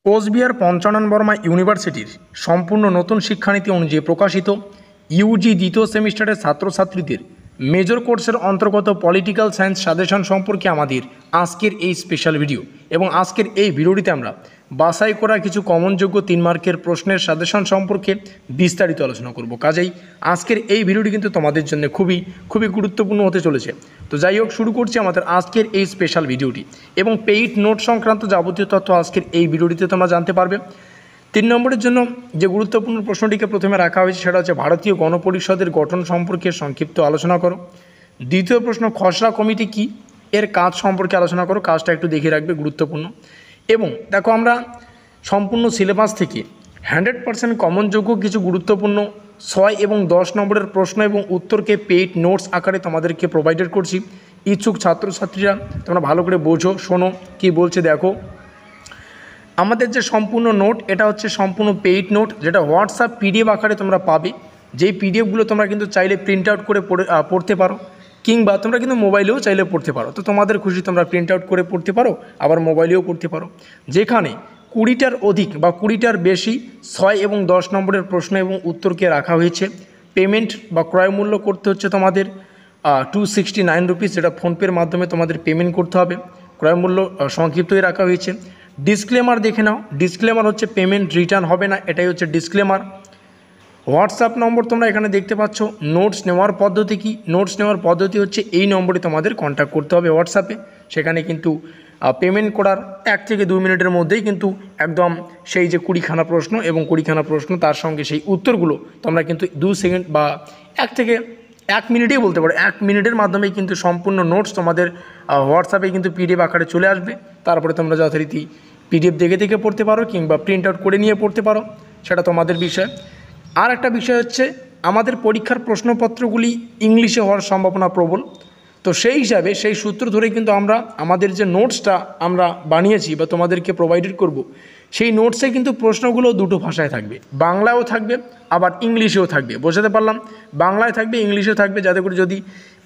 কোচবিহার পঞ্চানন বর্মা ইউনিভার্সিটির সম্পূর্ণ নতুন শিক্ষানীতি অনুযায়ী প্রকাশিত ইউজি দ্বিতীয় সেমিস্টারের ছাত্রছাত্রীদের মেজর কোর্সের অন্তর্গত পলিটিক্যাল সায়েন্স সাজেশন সম্পর্কে আমাদের আজকের এই স্পেশাল ভিডিও। এবং আজকের এই ভিডিওটিতে আমরা বাছাই করা কিছু কমনযোগ্য 3 মার্কের প্রশ্নের সাজেশন সম্পর্কে বিস্তারিত আলোচনা করব। কাজেই আজকের এই ভিডিওটি কিন্তু তোমাদের জন্য খুবই গুরুত্বপূর্ণ হতে চলেছে। তো যাই হোক, শুরু করছি আমাদের আজকের এই স্পেশাল ভিডিওটি। এবং পেইড নোট সংক্রান্ত যাবতীয় তথ্য আজকের এই ভিডিওটিতে তোমরা জানতে পারবে। 3 নম্বরের জন্য যে গুরুত্বপূর্ণ প্রশ্নটিকে প্রথমে রাখা হয়েছে সেটা হচ্ছে ভারতীয় গণপরিষদের গঠন সম্পর্কে সংক্ষিপ্ত আলোচনা করো। দ্বিতীয় প্রশ্ন, খসড়া কমিটি কি, এর কাজ সম্পর্কে আলোচনা করো। কাজটা একটু দেখে রাখবে, গুরুত্বপূর্ণ। এবং দেখো, আমরা সম্পূর্ণ সিলেবাস থেকে 100% কমনযোগ্য কিছু গুরুত্বপূর্ণ 6 এবং 10 নম্বরের প্রশ্ন এবং উত্তরকে পেইড নোটস আকারে তোমাদেরকে প্রোভাইডেড করছি। ইচ্ছুক ছাত্রছাত্রীরা তোমরা ভালো করে বোঝো, শোনো কি বলছে। দেখো, আমাদের যে সম্পূর্ণ নোট, এটা হচ্ছে সম্পূর্ণ পেইড নোট, যেটা হোয়াটসঅ্যাপ পিডিএফ আকারে তোমরা পাবে। যেই পিডিএফগুলো তোমরা কিন্তু চাইলে প্রিন্ট আউট করে পড়তে পারো, কিংবা তোমরা কিন্তু মোবাইলেও চাইলে পড়তে পারো। তো তোমাদের খুশি, তোমরা প্রিন্ট আউট করে পড়তে পারো, আবার মোবাইলেও পড়তে পারো। যেখানে 20টার অধিক বা 20টার বেশি 6 এবং 10 নম্বরের প্রশ্ন এবং উত্তরকে রাখা হয়েছে। পেমেন্ট বা ক্রয় মূল্য করতে হচ্ছে তোমাদের 269 রুপিস, যেটা ফোনপের মাধ্যমে তোমাদের পেমেন্ট করতে হবে। ক্রয় মূল্য সংক্ষিপ্তই রাখা হয়েছে। ডিসক্লেমার দেখে নাও। ডিসক্লেমার হচ্ছে পেমেন্ট রিটার্ন হবে না, এটাই হচ্ছে ডিসক্লেমার। হোয়াটসঅ্যাপ নম্বর তোমরা এখানে দেখতে পাচ্ছ। নোটস নেওয়ার পদ্ধতি কি? নোটস নেওয়ার পদ্ধতি হচ্ছে এই নম্বরে তোমাদের কন্ট্যাক্ট করতে হবে হোয়াটসঅ্যাপে। সেখানে কিন্তু পেমেন্ট করার 1 থেকে 2 মিনিটের মধ্যেই কিন্তু একদম সেই যে 20খানা প্রশ্ন এবং 20খানা প্রশ্ন তার সঙ্গে সেই উত্তরগুলো তোমরা কিন্তু 2 সেকেন্ড বা 1 থেকে 1 মিনিটেই বলতে পারো। 1 মিনিটের মাধ্যমেই কিন্তু সম্পূর্ণ নোটস তোমাদের হোয়াটসঅ্যাপে কিন্তু পিডিএফ আকারে চলে আসবে। তারপরে তোমরা যথারীতি পিডিএফ দেখে পড়তে পারো, কিংবা প্রিন্ট আউট করে নিয়ে পড়তে পারো, সেটা তোমাদের বিষয়। আর একটা বিষয় হচ্ছে, আমাদের পরীক্ষার প্রশ্নপত্রগুলি ইংলিশে হওয়ার সম্ভাবনা প্রবল। তো সেই হিসাবে সেই সূত্র ধরে কিন্তু আমরা আমাদের যে নোটসটা আমরা বানিয়েছি বা তোমাদেরকে প্রোভাইডেড করব, সেই নোটসে কিন্তু প্রশ্নগুলো দুটো ভাষায় থাকবে। বাংলাও থাকবে, আবার ইংলিশেও থাকবে। বোঝাতে পারলাম? বাংলায় থাকবে, ইংলিশেও থাকবে, যাতে করে যদি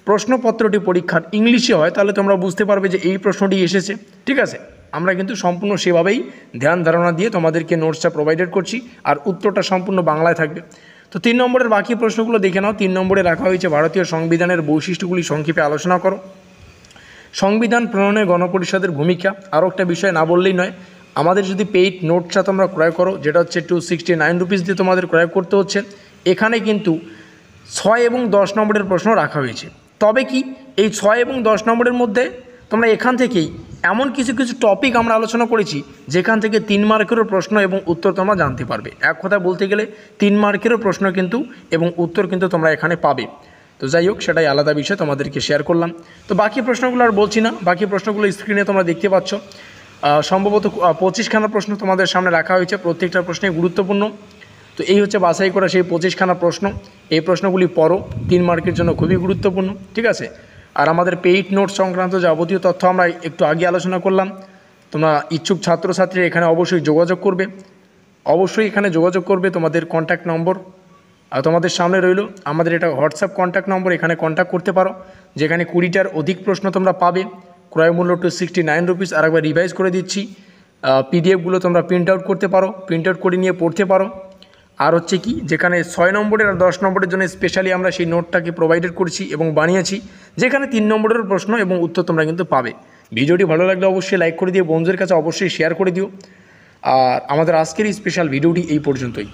প্রশ্নপত্রটি পরীক্ষার ইংলিশে হয় তাহলে তোমরা বুঝতে পারবে যে এই প্রশ্নটি এসেছে। ঠিক আছে? আমরা কিন্তু সম্পূর্ণ সেভাবেই ধ্যান ধারণা দিয়ে তোমাদেরকে নোটসটা প্রোভাইডেড করছি, আর উত্তরটা সম্পূর্ণ বাংলায় থাকবে। তো 3 নম্বরের বাকি প্রশ্নগুলো দেখে নাও। 3 নম্বরে রাখা হয়েছে ভারতীয় সংবিধানের বৈশিষ্ট্যগুলি সংক্ষেপে আলোচনা করো। সংবিধান প্রণয়নে গণপরিষদের ভূমিকা আরও একটা বিষয় না বললেই নয়। আমাদের যদি পেইড নোটসটা তোমরা ক্রয় করো, যেটা হচ্ছে 269 রুপিস দিয়ে তোমাদের ক্রয় করতে হচ্ছে, এখানে কিন্তু 6 এবং 10 নম্বরের প্রশ্ন রাখা হয়েছে। তবে কি এই 6 এবং 10 নম্বরের মধ্যে তোমরা এখান থেকেই এমন কিছু টপিক আমরা আলোচনা করেছি যেখান থেকে 3 মার্কেরও প্রশ্ন এবং উত্তর তোমরা জানতে পারবে। এক কথা বলতে গেলে 3 মার্কেরও প্রশ্ন কিন্তু এবং উত্তর কিন্তু তোমরা এখানে পাবে। তো যাই হোক, সেটাই আলাদা বিষয়, তোমাদেরকে শেয়ার করলাম। তো বাকি প্রশ্নগুলো আর বলছি না, বাকি প্রশ্নগুলো স্ক্রিনে তোমরা দেখতে পাচ্ছ। সম্ভবত 25খানা প্রশ্ন তোমাদের সামনে রাখা হয়েছে, প্রত্যেকটা প্রশ্নই গুরুত্বপূর্ণ। তো এই হচ্ছে বাছাই করা সেই 25খানা প্রশ্ন। এই প্রশ্নগুলি পড়ো, 3 মার্কের জন্য খুবই গুরুত্বপূর্ণ। ঠিক আছে? আর আমাদের পেইড নোট সংক্রান্ত যাবতীয় তথ্য আমরা একটু আগে আলোচনা করলাম। তোমরা ইচ্ছুক ছাত্রছাত্রীরা এখানে অবশ্যই যোগাযোগ করবে, তোমাদের কন্ট্যাক্ট নম্বর তোমাদের সামনে রইল। আমাদের এটা হোয়াটসঅ্যাপ কন্ট্যাক্ট নম্বর, এখানে কন্ট্যাক্ট করতে পারো। যেখানে 20টার অধিক প্রশ্ন তোমরা পাবে। ক্রয় মূল্য 269 রুপিস। আর একবার রিভাইজ করে দিচ্ছি, পিডিএফগুলো তোমরা প্রিন্ট আউট করতে পারো, প্রিন্ট আউট করে নিয়ে পড়তে পারো। আর হচ্ছে কি, যেখানে 6 নম্বরের আর 10 নম্বরের জন্য স্পেশালি আমরা সেই নোটটাকে প্রোভাইডেড করছি এবং বানিয়েছি, যেখানে 3 নম্বরের প্রশ্ন এবং উত্তর তোমরা কিন্তু পাবে। ভিডিওটি ভালো লাগলে অবশ্যই লাইক করে দিও, বন্ধুদের কাছে অবশ্যই শেয়ার করে দিও। আর আমাদের আজকের এই স্পেশাল ভিডিওটি এই পর্যন্তই।